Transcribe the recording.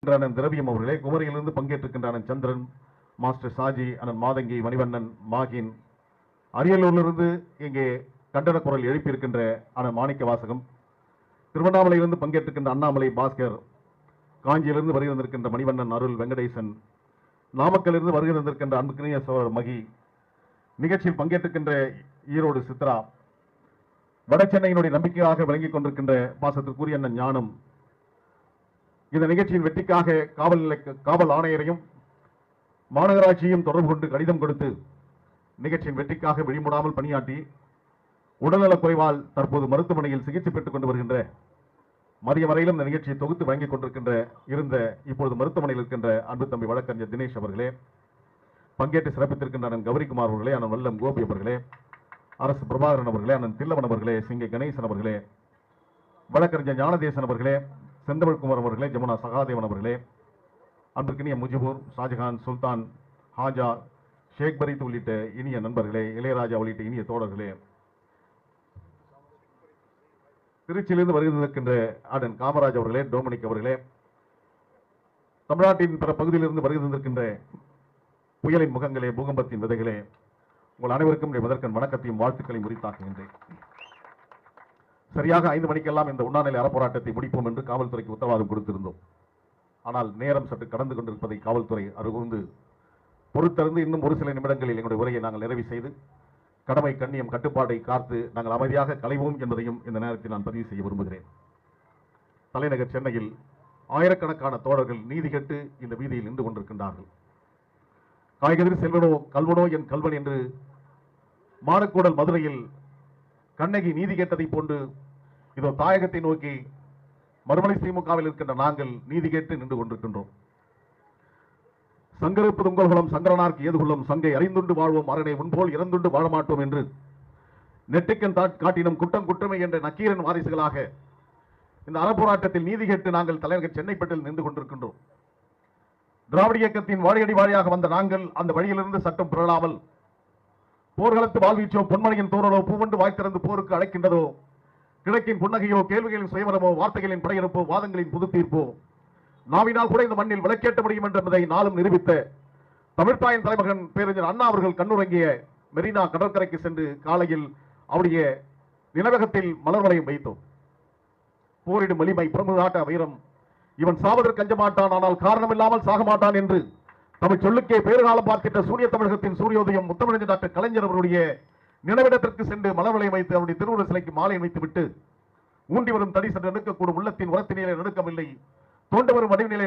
திரவியம் அவர்களே, குமரியிலிருந்து பங்கேற்றிருக்கின்ற சந்திரன், மாஸ்டர் சாஜி, அண்ணன் மாதங்கி, மணிவண்ணன், மாகின், அரியலூரிலிருந்து இங்கே கண்டன குரல் எழுப்பியிருக்கின்ற அண்ணன் மாணிக்க வாசகம், திருவண்ணாமலையிலிருந்து பங்கேற்றிருக்கின்ற அண்ணாமலை பாஸ்கர், காஞ்சியிலிருந்து வருகை வந்திருக்கின்ற மணிவண்ணன், அருள், வெங்கடேசன், நாமக்கலிலிருந்து வருகை வந்திருக்கின்ற அன்புக்கினிய சோழர் மகி, நிகழ்ச்சியில் பங்கேற்றிருக்கின்ற ஈரோடு சித்ரா, வட சென்னையினுடைய நம்பிக்கையாக விளங்கிக் கொண்டிருக்கின்ற பாசத்திற்குரிய அண்ணன் ஞானம், இந்த நிகழ்ச்சியின் வெற்றிக்காக காவல் ஆணையரையும் மாநகராட்சியும் தொடர்பு கொண்டு கடிதம் கொடுத்து நிகழ்ச்சியின் வெற்றிக்காக விழிமுடாமல் பணியாற்றி உடல்நலக் குறைவால் தற்போது மருத்துவமனையில் சிகிச்சை பெற்றுக் கொண்டு வருகின்ற, மதிய வரையிலும் இந்த நிகழ்ச்சியை தொகுத்து வழங்கிக் கொண்டிருக்கின்ற இப்பொழுது மருத்துவமனையில் இருக்கின்ற அன்பு தம்பி வழக்கறிஞர் தினேஷ் அவர்களே, பங்கேற்று சிறப்பித்திருக்கின்ற அண்ணன் கௌரிக்குமார் அவர்களே, அண்ணன் வல்லம் கோபி அவர்களே, அரசு பிரபாகரன் அவர்களே, அண்ணன் தில்லவன் அவர்களே, சிங்கை கணேசன் அவர்களே, வழக்கறிஞர் ஞானதேசன் அவர்களே, செந்தமிழ்குமார் அவர்களே, ஜமுனா சகாதேவன் அவர்களே, அன்பிற்கினிய முஜிபூர், ஷாஜகான், சுல்தான், ஹாஜா, ஷேக் பரீத் உள்ளிட்ட இனிய நண்பர்களே, இளையராஜா உள்ளிட்ட இனிய தோழர்களே, திருச்சியிலிருந்து வருகின்ற அண்ணன் காமராஜ் அவர்களே, டோமினிக் அவர்களே, தமிழ்நாட்டின் பிற பகுதியிலிருந்து வருகின்ற புயலின் முகங்களே, பூகம்பத்தின் விதைகளே, உங்கள் அனைவருக்கும் முதற்கண் வணக்கத்தையும் வாழ்த்துக்களையும் உரித்தாக்குகின்றேன். சரியாக 5 மணிக்கெல்லாம் இந்த உண்ணாநிலை அறப்போராட்டத்தை முடிப்போம் என்று காவல்துறைக்கு உத்தரவாதம் கொடுத்திருந்தோம். ஆனால் நேரம் சற்று கடந்து கொண்டிருப்பதை காவல்துறை அருகூர்ந்து பொறுத்தறிந்து இன்னும் ஒரு சில நிமிடங்களில் எங்களுடைய உரையை நாங்கள் நிறைவு செய்து கடமை, கண்ணியம், கட்டுப்பாட்டை காத்து நாங்கள் அமைதியாக கலைவோம் என்பதையும் இந்த நேரத்தில் நான் பதிவு செய்ய விரும்புகிறேன். தலைநகர் சென்னையில் ஆயிரக்கணக்கான தோழர்கள் நீதி கேட்டு இந்த வீதியில் நின்று கொண்டிருக்கின்றார்கள். காய்கதிர் செல்வனோ கல்வனோ என் கல்வன் என்று மானக்கூடல் மதுரையில் கண்ணகி நீதி கேட்டதை போன்று இதோ தாயகத்தை நோக்கி மறுமலை திமுகவில் இருக்கின்ற நாங்கள் நீதி கேட்டு நின்று கொண்டிருக்கின்றோம். சங்கருப்பு துங்கல்குளம் சங்கரனார்க்கு ஏதுகுள்ளம் சங்கை அறிந்துண்டு வாழ்வோம் அரணை முன்போல் இறந்துண்டு வாழமாட்டோம் என்று நெட்டிக்கன் காட்டினும் குற்றம் குற்றமை என்ற நக்கீரன் வாரிசுகளாக இந்த அறப்போராட்டத்தில் நீதி கேட்டு நாங்கள் தலைநகர் சென்னைப்பட்டில் நின்று கொண்டிருக்கின்றோம். திராவிட இயக்கத்தின் வாழையடி வாழையாக வந்த நாங்கள் அந்த வழியிலிருந்து சட்டம் புரளாமல் போர்களத்து வாழ்வீச்சோ, பொன்மணியின் தோரலோ, பூவண்டு வாய்த்திறந்து போருக்கு அழைக்கின்றதோ, கிழக்கின் புன்னகையோ, கேள்விகளின் சுயமரமோ, வார்த்தைகளின் படையெடுப்போ, வாதங்களின் புது தீர்ப்போ, நாவினால் கூட இந்த மண்ணில் விளக்கேற்ற முடியும் என்பதை நாளும் நிரூபித்த தமிழ்த்தாயின் தலைமகன் பேரறிஞர் அண்ணா அவர்கள் கண்ணுறங்கிய மெரினா கடற்கரைக்கு சென்று காலையில் அவருடைய நினைவகத்தில் மலர் வளையம் வைத்தோம். போரிடும் வலிமை, புறமுதாட்ட வீரம், இவன் சாவதற்கு அஞ்ச மாட்டான், ஆனால் காரணமில்லாமல் சாக மாட்டான் என்று தமிழ் சொல்லுக்கே பேறுகாலம் பார்க்கின்ற சூரிய தமிழகத்தின் சூரியோதயம் முத்தமிழ் டாக்டர் கலைஞர் அவருடைய நினைவிடத்திற்கு சென்று மலர் வளையம் வைத்து அவருடைய திருவுருவ சிலைக்கு மாலை வைத்துவிட்டு ஊண்டி வரும் தடி சென்று நிற்கக்கூடும் உள்ளத்தின் உரத்தினிலே நடுக்கமில்லை, தோண்டு வரும் வடிவினிலே